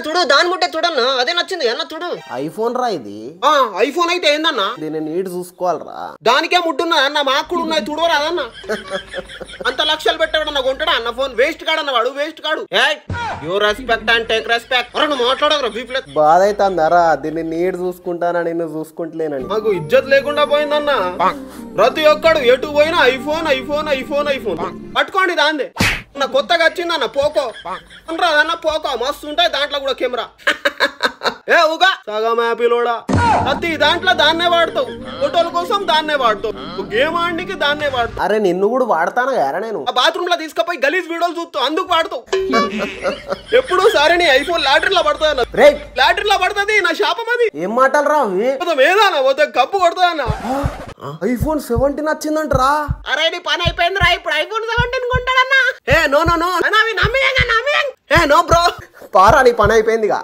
చూడు దాని ముట్టే చూడన్నా అదే నచ్చింది అన్న చూడు. ఐఫోన్ రా ఇది. ఐఫోన్ అయితే ఏందన్నా దీన్ని నీట్ చూసుకోవాలరా. దానికే ముట్టున్నా అన్న మాకు కూడా ఉన్నాయి చూడవరా అదన్నా. అంత లక్షలు పెట్టాడు నాకు కొంటాడా అన్న ఫోన్. వేస్ట్ కాడన్న వాడు వేస్ట్ కాడు. You respect and take respect. నువ్వు మాట్లాడగరా బీప్లే. బాధ అవుతుందరా దీన్ని నీట్ చూసుకుంటానా నిన్ను చూసుకుంటలేనని. నాకు ఇజ్జత్ లేకుండా పోయిందన్న. ప్రతి ఒక్కడు ఎటు పోయినా ఐఫోన్ ఐఫోన్ ఐఫోన్ ఐఫోన్ పట్టుకోండి దాందే. కొత్తగా వచ్చిందన్న పోకో అన్న పోకో మస్తు ఉంటాయి దాంట్లో కూడా కెమెరా. ఉగా సగం యాపిలోడా ప్రతి దాంట్లో దాన్నే వాడతావు. ఫోటోల కోసం దాన్నే వాడతావు. గేమ్ ఆడికి దాన్నే వాడతావు. అరే నిన్ను కూడా వాడతాను కదా నేను. ఆ బాత్రూమ్ లో తీసుకుపోయి గలీజ్ వీడియోలు చూస్తావు అందుకు వాడతావు. ఎప్పుడు సరే నీ ఐఫోన్ లాటరీలో పడుతుంది. లాటరీలో పడుతుంది నా శాపం అది. ఏం మాటలు రా ఏదన్నా పోతే కప్పు కొడుతుందన్న. ఐఫోన్ 17 వచ్చిందంటరా. అరే నీ పని అయిపోయింది రా. ఇప్పుడు ఐఫోన్ 17 కొంటాడన్నా. No no no no bro పారా నీ పని అయిపోయిందిగా.